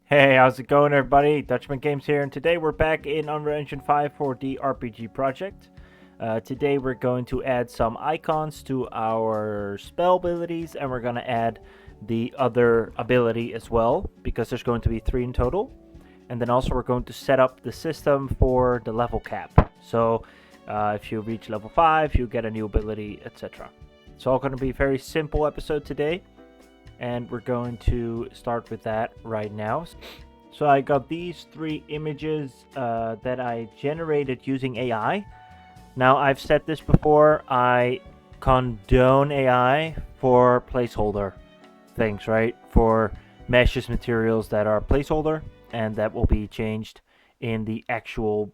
Hey, how's it going, everybody? Dutchman Games here, and today we're back in Unreal Engine 5 for the RPG project. Today we're going to add some icons to our spell abilities, and we're going to add the other ability as well, because there's going to be 3 in total. And then also we're going to set up the system for the level cap. So if you reach level 5, you get a new ability, etc. It's all going to be a very simple episode today, and we're going to start with that right now. So I got these 3 images that I generated using AI. Now, I've said this before, I condone AI for placeholder things, right? For meshes materials that are placeholder and that will be changed in the actual,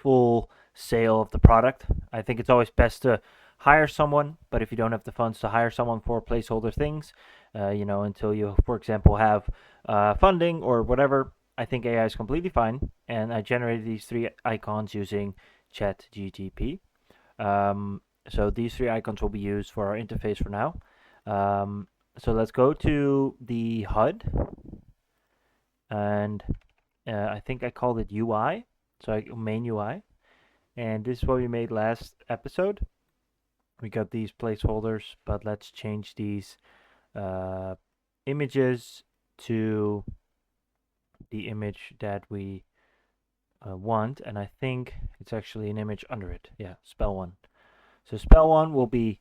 full sale of the product. I think it's always best to hire someone, but if you don't have the funds to hire someone for placeholder things, until you, for example, have funding or whatever, I think AI is completely fine. And I generated these 3 icons using ChatGPT. So these 3 icons will be used for our interface for now. So let's go to the HUD, and I think I called it UI, so main UI. And this is what we made last episode. We got these placeholders, but let's change these images to the image that we want, and I think it's actually an image under it. Yeah, spell 1. So spell 1 will be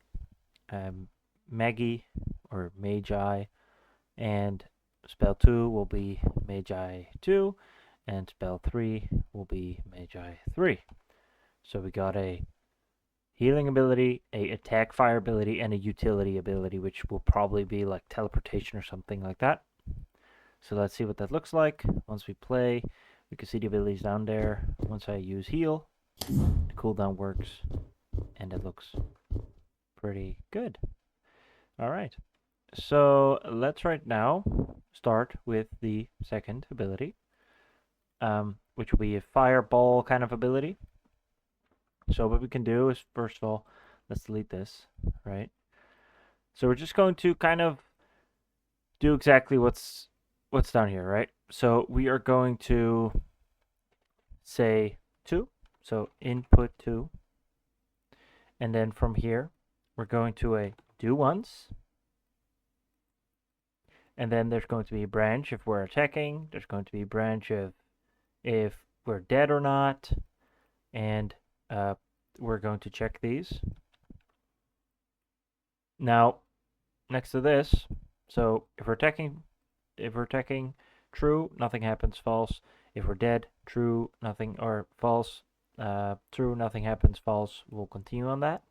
Maggie or Magi, and spell 2 will be Magi 2, and spell 3 will be Magi 3. So we got a healing ability, a attack fire ability, and a utility ability, which will probably be like teleportation or something like that. So let's see what that looks like. Once we play, we can see the abilities down there. Once I use heal, the cooldown works, and it looks pretty good. All right, so let's right now start with the second ability, which will be a fireball kind of ability. So what we can do is, first of all, let's delete this, right? So we're just going to kind of do exactly what's down here, right? So we are going to say 2, so input 2, and then from here we're going to a do once, and then there's going to be a branch if we're attacking, there's going to be a branch if we're dead or not, and we're going to check these. Now, next to this, so if we're attacking, true, nothing happens, false. If we're dead, true, nothing, or false, true, nothing happens, false. We'll continue on that.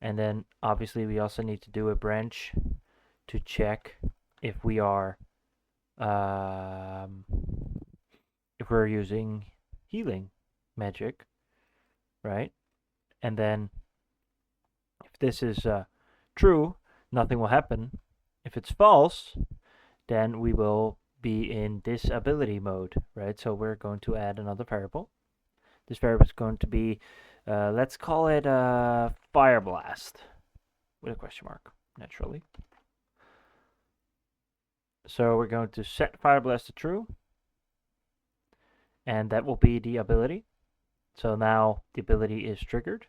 And then obviously we also need to do a branch to check if we are, if we're using healing magic, right? And then if this is true, nothing will happen. If it's false, then we will be in disability mode, right? So we're going to add another variable. This variable is going to be, let's call it Fire Blast with a question mark, naturally. So we're going to set Fire Blast to true, and that will be the ability. So now the ability is triggered.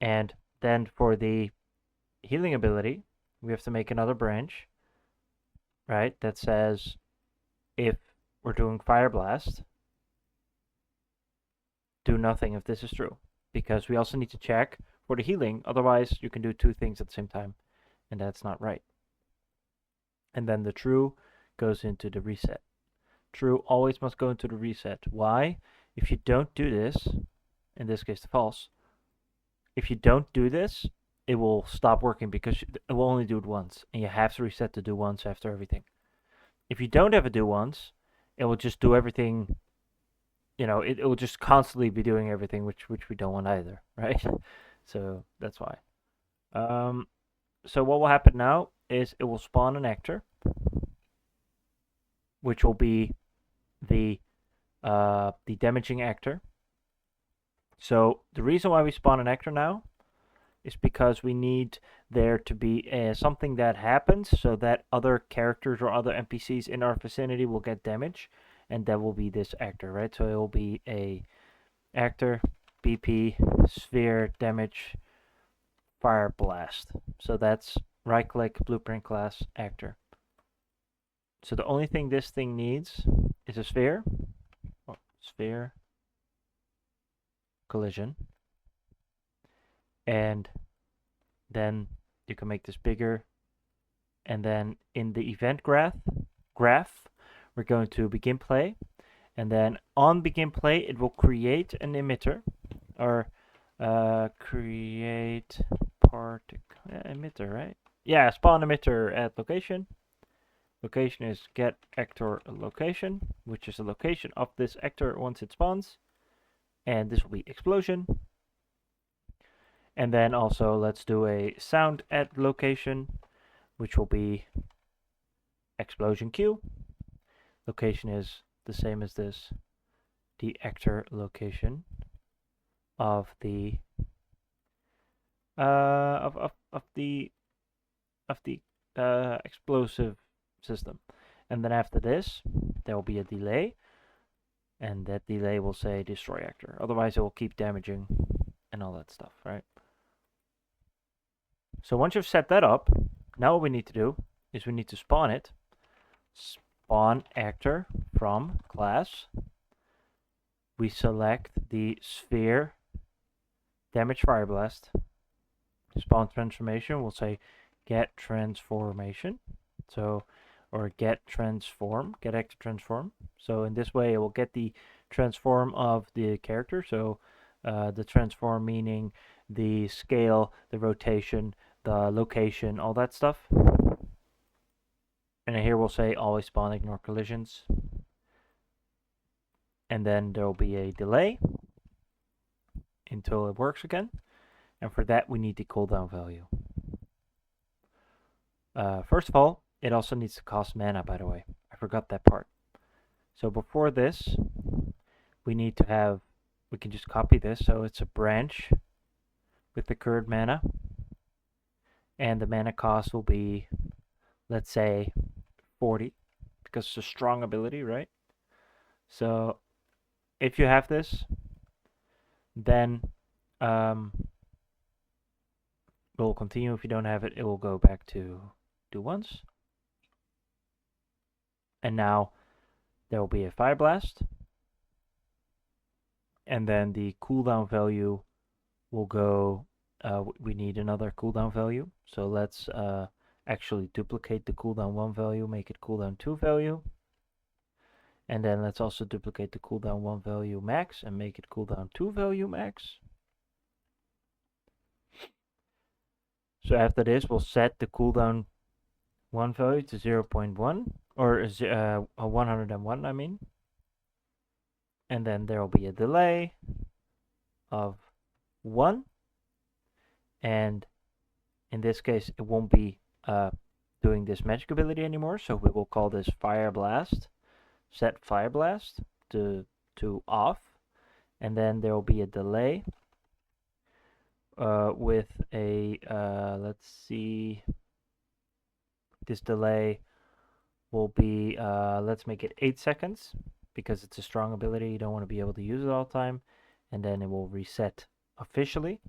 And then for the healing ability, we have to make another branch, right? That says if we're doing Fire Blast, do nothing if this is true, because we also need to check for the healing. Otherwise, you can do 2 things at the same time, and that's not right. And then the true goes into the reset. True always must go into the reset. Why? If you don't do this, in this case the false, if you don't do this, it will stop working because it will only do it once, and you have to reset to do once after everything. If you don't have a do once, it will just do everything. It will just constantly be doing everything, which we don't want either, right? So that's why. So what will happen now is it will spawn an actor, which will be the damaging actor. So the reason why we spawn an actor now is because we need there to be something that happens so that other characters or other NPCs in our vicinity will get damage, and that will be this actor, right? So it will be a actor, BP, sphere, damage, fire blast. So that's right click, blueprint class, actor. So the only thing this thing needs is a sphere, sphere, collision, and then you can make this bigger, and then in the event graph we're going to begin play, and then on begin play it will create an emitter, or create emitter, right? Yeah, spawn emitter at location. Location is get actor location, which is the location of this actor once it spawns, and this will be explosion. And then also let's do a sound at location, which will be explosion Q. Location is the same as this, the actor location of the explosive system. And then after this, there will be a delay, and that delay will say destroy actor. Otherwise, it will keep damaging and all that stuff, right? So once you've set that up, now what we need to do is we need to spawn it. Spawn actor from class. We select the sphere damage fire blast. Spawn transformation will say get transformation. So, or get transform, get actor transform. So in this way, it will get the transform of the character. So the transform meaning the scale, the rotation, the location, all that stuff. And here we'll say always spawn, ignore collisions. And then there will be a delay until it works again. And for that, we need the cooldown value. First of all, it also needs to cost mana, by the way. I forgot that part. So before this, we need to have, we can just copy this. So it's a branch with the current mana. And the mana cost will be, let's say, 40, because it's a strong ability, right? So if you have this, then we'll continue. If you don't have it, it will go back to do once. And now there will be a fire blast. And then the cooldown value will go, we need another cooldown value. So let's actually duplicate the cooldown 1 value, make it cooldown 2 value. And then let's also duplicate the cooldown 1 value max and make it cooldown 2 value max. So after this, we'll set the cooldown 1 value to 0.1, or 101, I mean. And then there will be a delay of 1. And in this case, it won't be doing this magic ability anymore. So we will call this Fire Blast. Set Fire Blast to off. And then there will be a delay with a, let's see, this delay will be, let's make it 8 seconds. Because it's a strong ability, you don't want to be able to use it all the time. And then it will reset officially.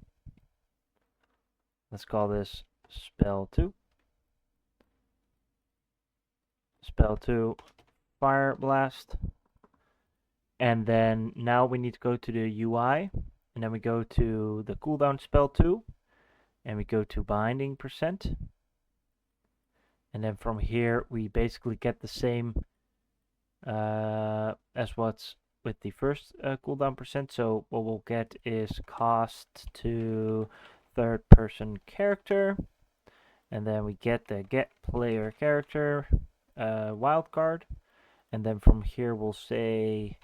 Let's call this spell 2. Spell 2 Fire Blast. And then now we need to go to the UI. And then we go to the cooldown spell 2. And we go to binding percent. And then from here we basically get the same as what's with the first cooldown percent. So what we'll get is cost to third person character, and then we get the get player character wildcard, and then from here we'll say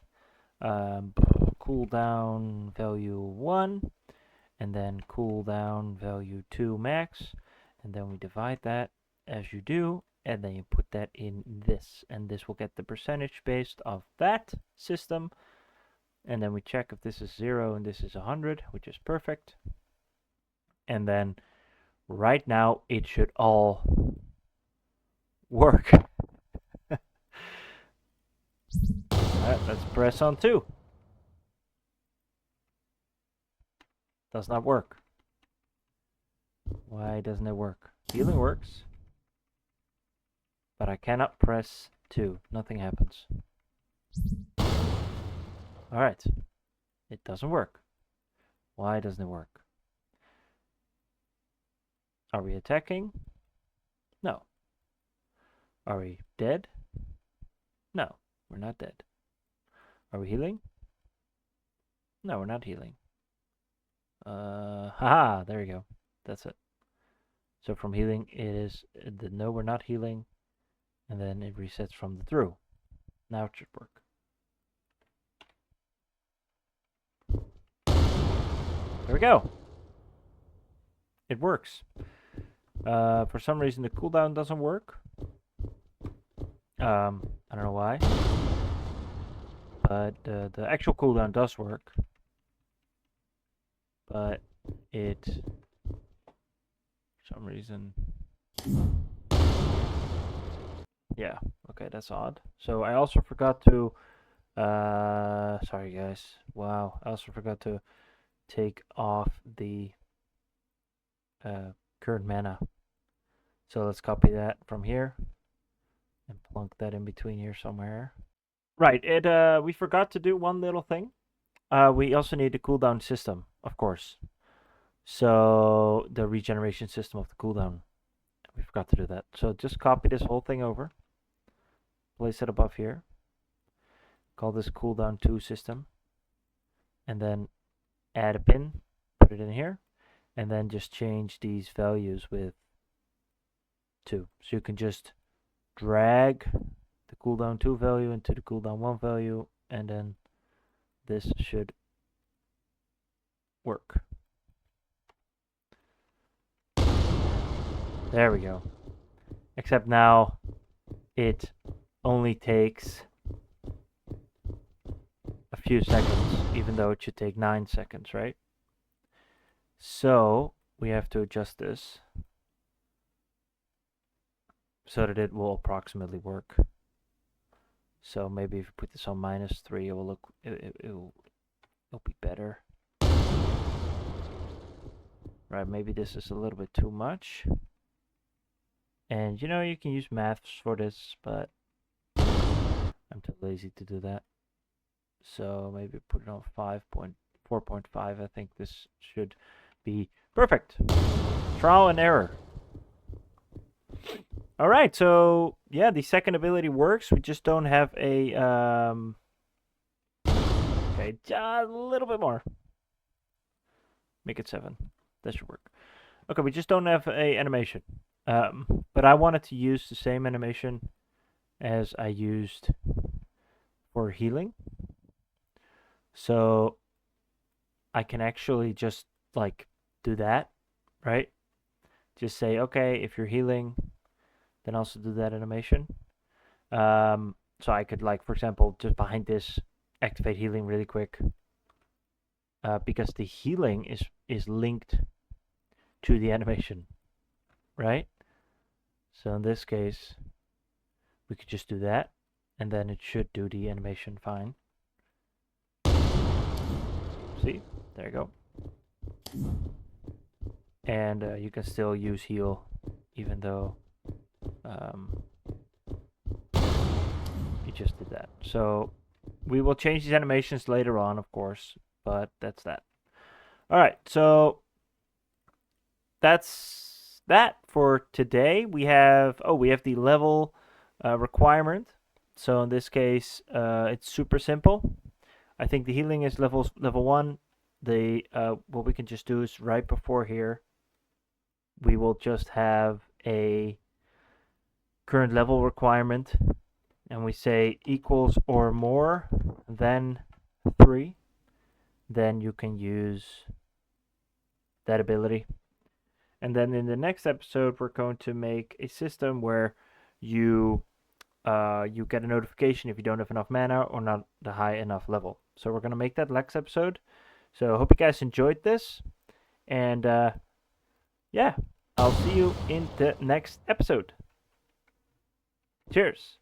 cooldown value 1, and then cooldown value 2 max, and then we divide that as you do. And then you put that in this, and this will get the percentage based off that system. And then we check if this is 0 and this is 100, which is perfect. and then right now it should all work. Alright, let's press on 2. Does not work. Why doesn't it work? Healing works. But I cannot press 2. Nothing happens. Alright. It doesn't work. Why doesn't it work? Are we attacking? No. Are we dead? No, we're not dead. Are we healing? No, we're not healing. Haha, there we go. That's it. So from healing, it is the no, we're not healing, and then it resets from the through. Now it should work. There we go. It works. For some reason, the cooldown doesn't work. I don't know why. But the actual cooldown does work. But it, for some reason, yeah, okay, that's odd. So I also forgot to, sorry guys, wow, I also forgot to take off the current mana. So let's copy that from here and plunk that in between here somewhere. Right, we forgot to do one little thing. We also need the cooldown system, of course. So the regeneration system of the cooldown. We forgot to do that. So just copy this whole thing over. Place it above here. Call this cooldown 2 system. And then add a pin. Put it in here. And then just change these values with 2. So you can just drag the cooldown 2 value into the cooldown 1 value. And then this should work. There we go. Except now it only takes a few seconds, even though it should take 9 seconds, right? So we have to adjust this so that it will approximately work. So maybe if you put this on -3, it will look, it'll be better. Right, maybe this is a little bit too much. And you know, you can use maths for this, but I'm too lazy to do that. So maybe put it on 4.5. I think this should be perfect. Trial and error. All right, so yeah, the second ability works. We just don't have a okay, a little bit more. Make it 7. That should work. Okay, we just don't have a animation. But I wanted to use the same animation as I used for healing. So I can actually just like do that, right? Just say, okay, if you're healing, then also do that animation. So I could, like, for example, just behind this, activate healing really quick. Because the healing is linked to the animation, right? So in this case, we could just do that, and then it should do the animation fine. See? There you go. And you can still use heal, even though you just did that. So we will change these animations later on, of course, but that's that. All right, so that's that for today. We have the level requirement. So in this case, it's super simple. I think the healing is level 1. The what we can just do is right before here, we will just have a current level requirement, and we say equals or more than 3. Then you can use that ability. And then in the next episode, we're going to make a system where you get a notification if you don't have enough mana or not the high enough level. So we're going to make that next episode. So I hope you guys enjoyed this. And yeah, I'll see you in the next episode. Cheers.